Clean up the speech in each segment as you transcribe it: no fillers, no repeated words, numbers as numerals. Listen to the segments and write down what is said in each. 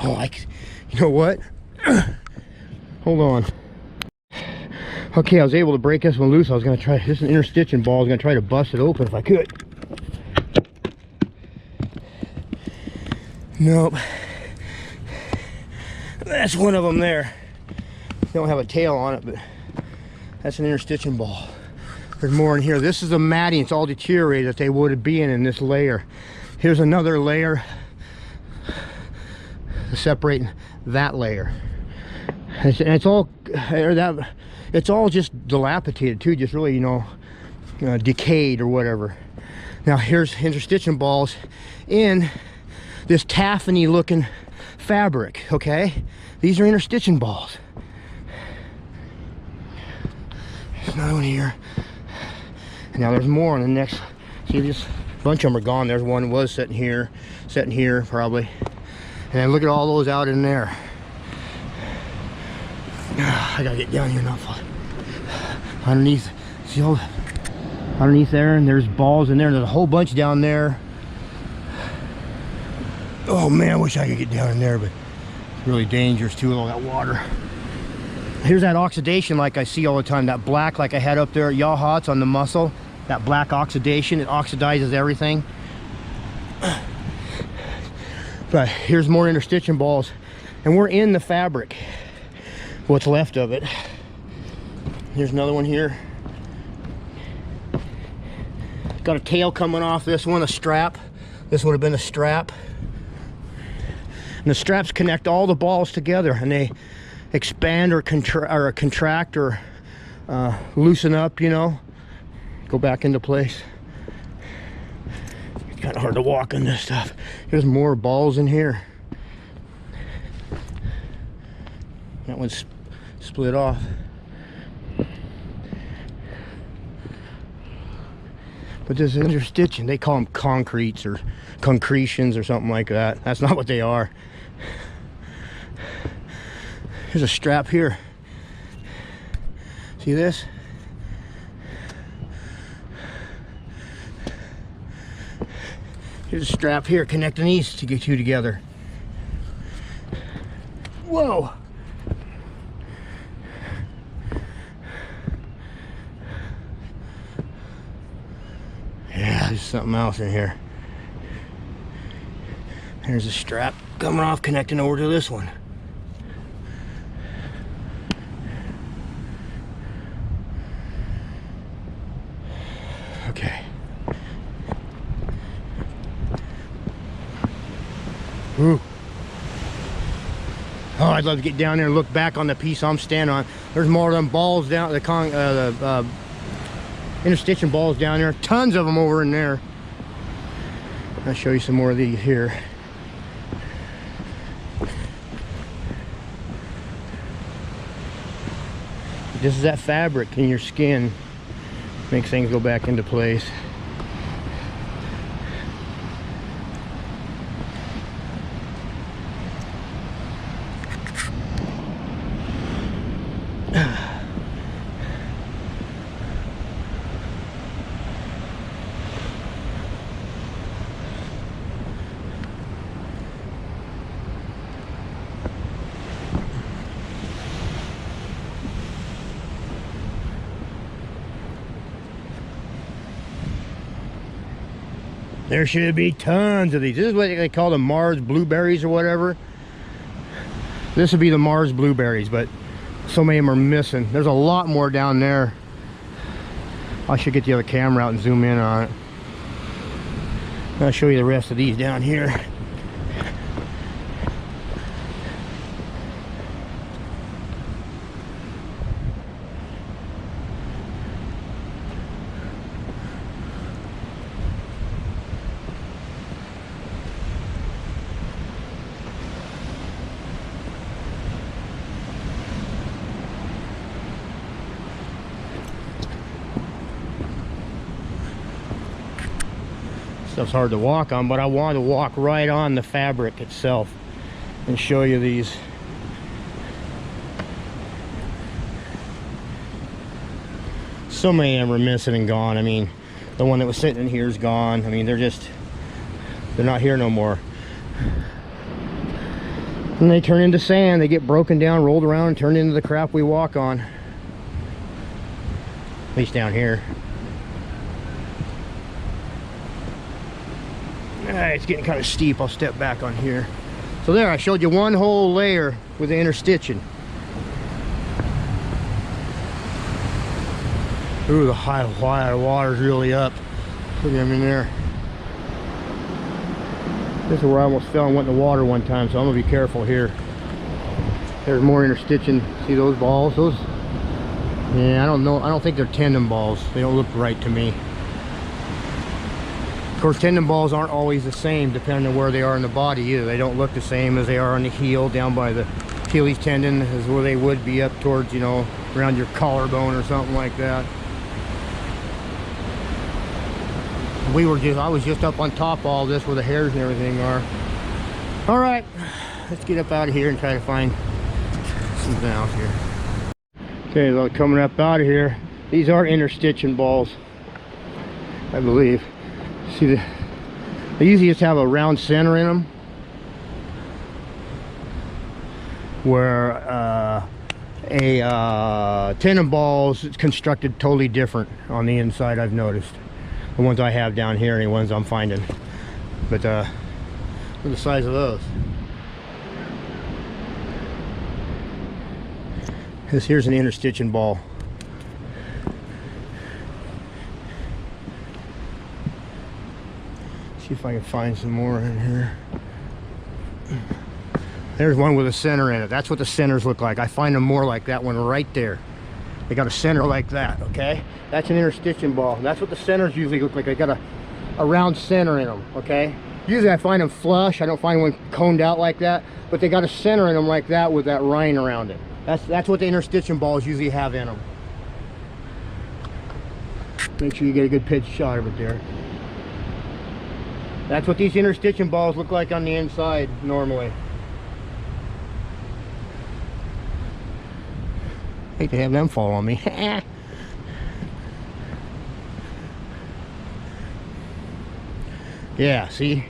Oh, you know what? Hold on. Okay, I was able to break this one loose. I was gonna try, this is an interstitial ball. I was gonna try to bust it open if I could. Nope. That's one of them there. They don't have a tail on it, but that's an interstitial ball. There's more in here. This is a matting. It's all deteriorated that they would be in this layer. Here's another layer separating that layer. And it's all it's all just dilapidated too, just really, you know, decayed or whatever. Now here's interstitial balls in this taffety looking fabric. Okay, these are interstitial balls. There's another one here. And now there's more on the next. See, this bunch of them are gone. There's one was sitting here probably. And then look at all those out in there. I gotta get down here now. Underneath, see all underneath there, and there's balls in there, and there's a whole bunch down there. Oh man, I wish I could get down in there, but it's really dangerous too with all that water. Here's that oxidation like I see all the time, that black like I had up there at Yaha, it's on the muscle, that black oxidation, it oxidizes everything. But here's more interstitial balls, and we're in the fabric, what's left of it. Here's another one here. Got a tail coming off this one, a strap. This would have been a strap. And the straps connect all the balls together, and they expand or contract or loosen up, you know, go back into place. It's kind of hard to walk in this stuff. There's more balls in here. That one's split off. But this is interstitial. They call them concretes or concretions or something like that. That's not what they are. Here's a strap here. See this? Here's a strap here connecting these to get you together. Whoa! Yeah, there's something else in here. There's a strap coming off, connecting over to this one. Okay. Ooh. Oh, I'd love to get down there and look back on the piece I'm standing on. There's more of them balls down, the interstitial balls down there. Tons of them over in there. I'll show you some more of these here. This is that fabric in your skin. Makes things go back into place. There should be tons of these. This is what they call the Mars blueberries or whatever. This would be the Mars blueberries, but so many of them are missing. There's a lot more down there. I should get the other camera out and zoom in on it. I'll show you the rest of these down here. Stuff's hard to walk on, but I wanted to walk right on the fabric itself and show you these. So many of them are missing and gone. I mean, the one that was sitting in here is gone. I mean, they're not here no more. And they turn into sand. They get broken down, rolled around, and turned into the crap we walk on. At least down here. It's getting kind of steep. I'll step back on here. So there, I showed you one whole layer with the interstitium. Ooh, the high water's really up. Look at them in there. This is where I almost fell and went in the water one time, so I'm gonna be careful here. There's more interstitium. See those balls? Those, yeah, I don't know. I don't think they're tendon balls. They don't look right to me. Of course, tendon balls aren't always the same depending on where they are in the body either. They don't look the same as they are on the heel down by the Achilles tendon, is where they would be up towards, you know, around your collarbone or something like that. I was just up on top of all this where the hairs and everything are. All right, let's get up out of here and try to find something else here. Okay, so coming up out of here, these are interstitium balls, I believe. See, they usually just have a round center in them, where a tendon ball is constructed totally different on the inside, I've noticed. The ones I have down here and the ones I'm finding. But look at the size of those. Here's an interstitium ball. See if I can find some more in here. There's one with a center in it. That's what the centers look like. I find them more like that one right there. They got a center like that, okay? That's an interstitium ball. That's what the centers usually look like. They got a round center in them, okay? Usually I find them flush. I don't find one coned out like that, but they got a center in them like that with that rind around it. That's what the interstitium balls usually have in them. Make sure you get a good pitch shot of it there. That's what these interstitium balls look like on the inside normally. Hate to have them fall on me. Yeah, see,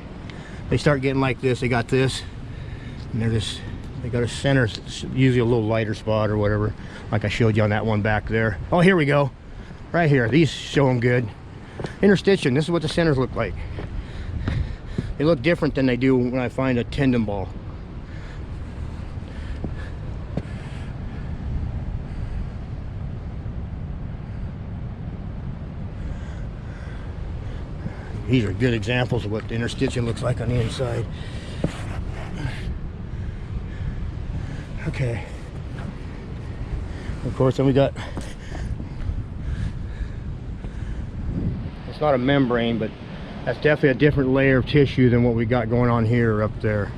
they start getting like this. They got this, and they got a center, usually a little lighter spot or whatever, like I showed you on that one back there. Oh, here we go, right here. These show them good. Interstitium. This is what the centers look like. They look different than they do when I find a tendon ball. These are good examples of what the interstitium looks like on the inside. Okay. Of course, then we got, it's not a membrane, but that's definitely a different layer of tissue than what we got going on here or up there.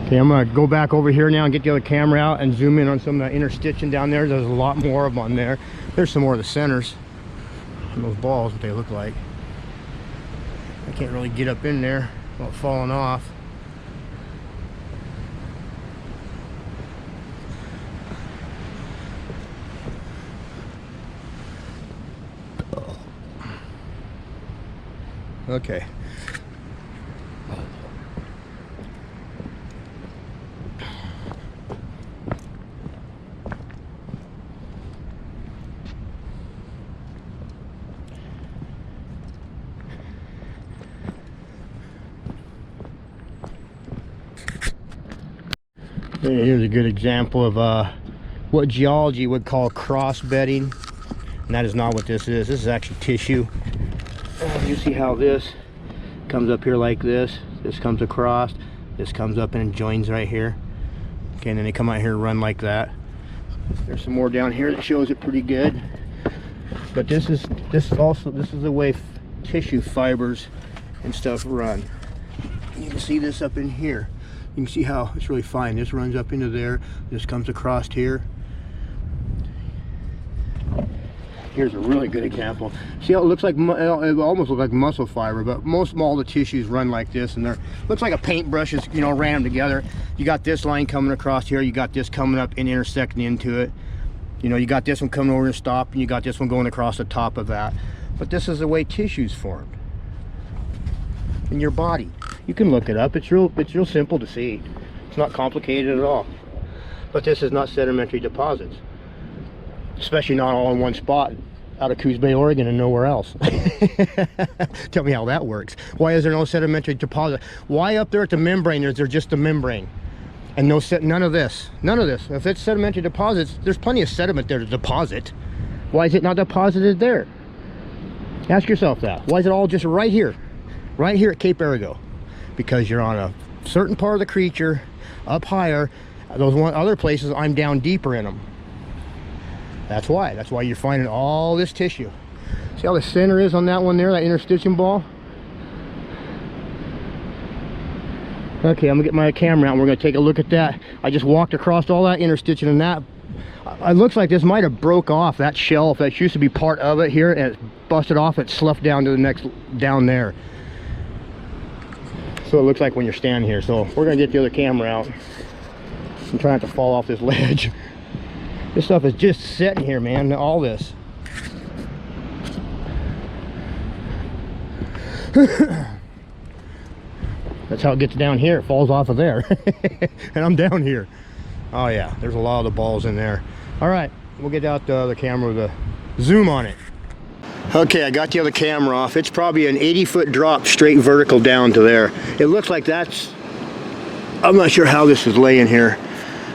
Okay, I'm gonna go back over here now and get the other camera out and zoom in on some of the interstitium down there. There's a lot more of them on there. There's some more of the centers on those balls, what they look like. I can't really get up in there without falling off. Okay. Here's a good example of what geology would call cross bedding, and that is not what this is. This is actually tissue. You see how this comes up here like this. This comes across. This comes up and joins right here. Okay, and then they come out here and run like that. There's some more down here that shows it pretty good. But this is the way tissue fibers and stuff run. You can see this up in here. You can see how it's really fine. This runs up into there. This comes across here. Here's a really good example. See how it looks like, it almost looks like muscle fiber, but all the tissues run like this, and they're, looks like a paintbrush is, you know, ran them together. You got this line coming across here. You got this coming up and intersecting into it. You know, you got this one coming over and stop, and you got this one going across the top of that. But this is the way tissue's formed. in your body. You can look it up. It's real simple to see. It's not complicated at all. But this is not sedimentary deposits, especially not all in one spot out of Coos Bay, Oregon, and nowhere else. Tell me how that works. Why is there no sedimentary deposit? Why up there at the membrane is there just the membrane and none of this? None of this. If it's sedimentary deposits, there's plenty of sediment there to deposit. Why is it not deposited there? Ask yourself that. Why is it all just right here at Cape Arago? Because you're on a certain part of the creature up higher. Those other places, I'm down deeper in them. That's why you're finding all this tissue. See how the center is on that one there, that interstitium ball? Okay, I'm gonna get my camera out and we're gonna take a look at that. I just walked across all that interstitium, and that it looks like this might have broke off that shelf that used to be part of it here, and it's busted off. It's sloughed down to the next down there. So it looks like when you're standing here. So we're gonna get the other camera out. I'm trying not to fall off this ledge. This stuff is just sitting here, man. All this. That's how it gets down here. It falls off of there. And I'm down here. Oh yeah, there's a lot of the balls in there. All right, we'll get out the other camera with a zoom on it. Okay, I got the other camera off. It's probably an 80-foot drop straight vertical down to there. It looks like that's, I'm not sure how this is laying here,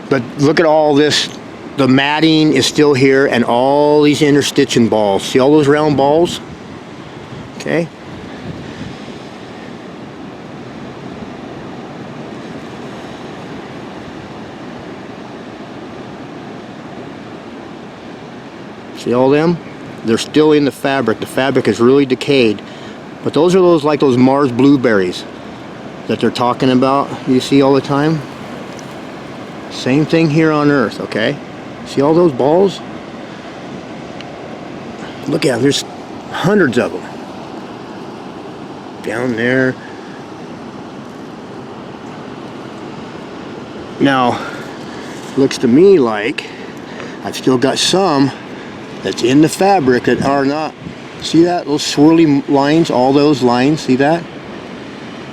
but look at all this. The matting is still here and all these interstitium balls. See all those round balls? Okay. See all them? They're still in the fabric. The fabric is really decayed. But those are like those Mars blueberries that they're talking about, you see all the time. Same thing here on Earth, okay? See all those balls? Look at them, there's hundreds of them. Down there. Now, looks to me like I've still got some that's in the fabric that are not. See that? Those swirly lines, all those lines, see that?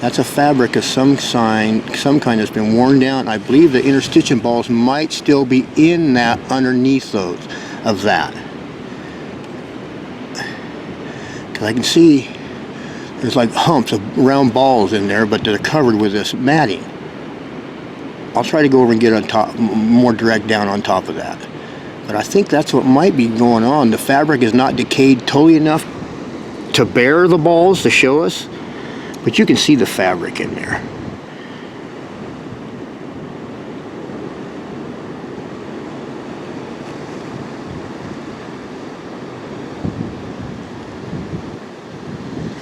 That's a fabric of some kind that's been worn down. I believe the interstitium balls might still be in that, underneath those, of that. Because I can see there's like humps of round balls in there, but they're covered with this matting. I'll try to go over and get on top, more direct down on top of that. But I think that's what might be going on. The fabric is not decayed totally enough to bear the balls to show us, but you can see the fabric in there.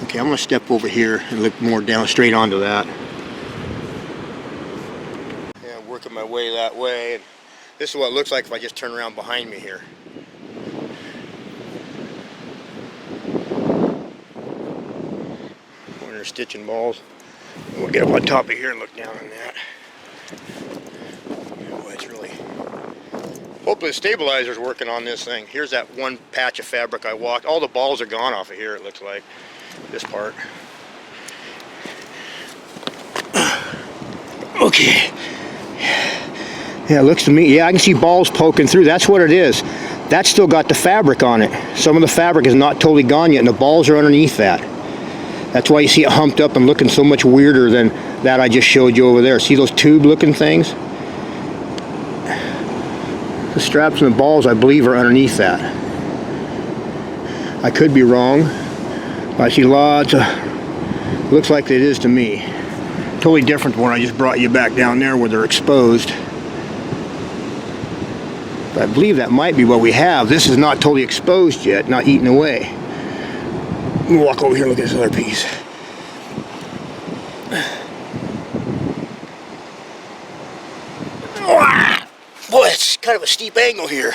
Okay, I'm going to step over here and look more down straight onto that. Yeah, working my way that way. And this is what it looks like if I just turn around behind me here. Stitching balls. We'll get up on top of here and look down on that. Boy, it's really. Hopefully the stabilizer's working on this thing. Here's that one patch of fabric I walked. All the balls are gone off of here, it looks like. This part. Okay. Yeah, it looks to me, yeah, I can see balls poking through. That's what it is. That's still got the fabric on it. Some of the fabric is not totally gone yet, and the balls are underneath that. That's why you see it humped up and looking so much weirder than that I just showed you over there. See those tube looking things? The straps and the balls, I believe, are underneath that. I could be wrong. I see lots of, looks like it is to me. Totally different when I just brought you back down there where they're exposed. But I believe that might be what we have. This is not totally exposed yet, not eaten away. Let me walk over here and look at this other piece. Boy, it's kind of a steep angle here.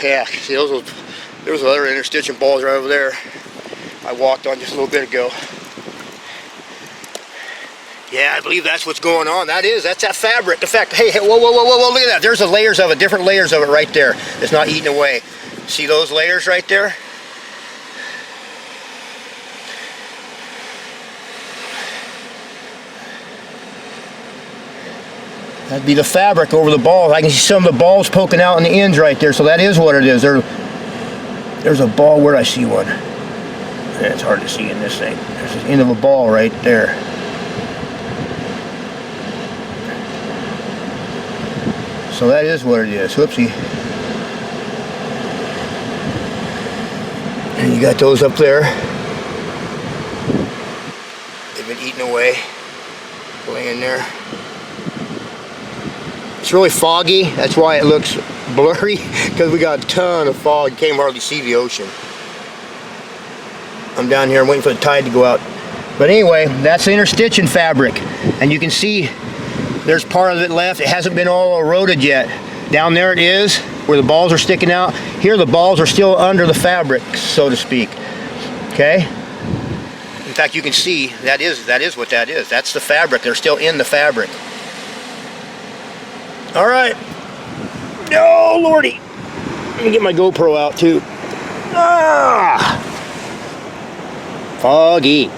Yeah, see those other interstitium balls right over there I walked on just a little bit ago. Yeah, I believe that's what's going on. That's that fabric. In fact, hey, whoa, look at that. There's the layers of it, different layers of it right there. It's not eaten away. See those layers right there? That'd be the fabric over the balls. I can see some of the balls poking out in the ends right there, so that is what it is. There's a ball. Where I see one? It's hard to see in this thing. There's the end of a ball right there. So that is what it is. Whoopsie. And you got those up there. They've been eaten away, laying there. It's really foggy. That's why it looks blurry, because we got a ton of fog. You can't hardly see the ocean. I'm down here waiting for the tide to go out. But anyway, that's the interstitium fabric. And you can see there's part of it left. It hasn't been all eroded yet. Down there it is, where the balls are sticking out. Here the balls are still under the fabric, so to speak. Okay? In fact, you can see that is what that is. That's the fabric. They're still in the fabric. All right. Oh, Lordy. Let me get my GoPro out too. Ah! Foggy.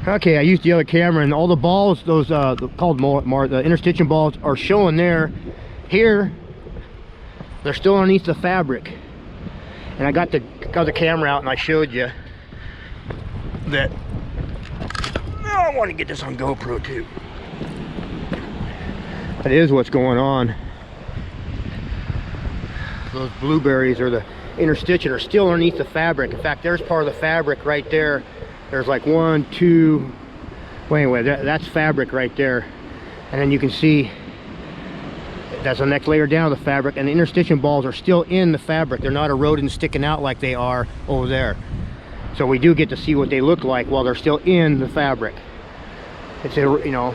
Okay, I used the other camera, and all the balls, those called the interstitium balls, are showing there. Here, they're still underneath the fabric. And I got the camera out, and I showed you that. Oh, I want to get this on GoPro too. That is what's going on. Those blueberries, or the interstitium, are still underneath the fabric. In fact, there's part of the fabric right there. There's like 1, 2. Well, anyway, that's fabric right there. And then you can see that's the next layer down of the fabric, and the interstitium balls are still in the fabric. They're not eroded and sticking out like they are over there. So we do get to see what they look like while they're still in the fabric. It's a, you know,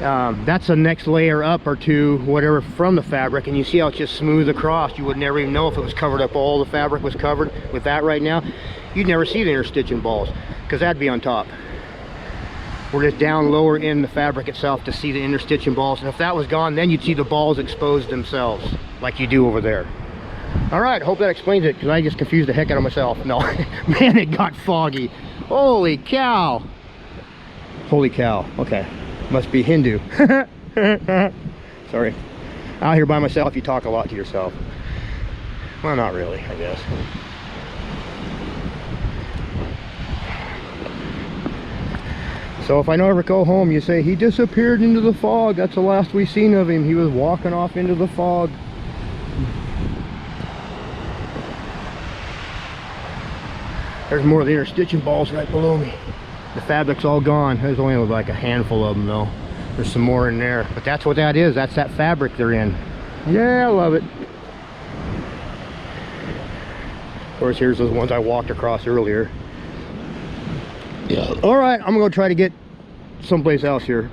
that's the next layer up or two, whatever, from the fabric, and you see how it's just smooth across. You would never even know if it was covered up. All the fabric was covered with that right now. You'd never see the interstitium balls, because that'd be on top. We're just down lower in the fabric itself to see the interstitium balls, and if that was gone, then you'd see the balls exposed themselves like you do over there. All right, hope that explains it, because I just confused the heck out of myself. No, man, it got foggy. Holy cow. Holy cow. Okay, must be Hindu. Sorry. Out here by myself, you talk a lot to yourself. Well, not really, I guess. So if I never go home, you say, he disappeared into the fog. That's the last we seen of him. He was walking off into the fog. There's more of the interstitium balls right below me. The fabric's all gone. There's only like a handful of them though. There's some more in there. But that's what that is. That's that fabric they're in. Yeah, I love it. Of course, here's those ones I walked across earlier. Yeah. All right, I'm gonna go try to get someplace else here.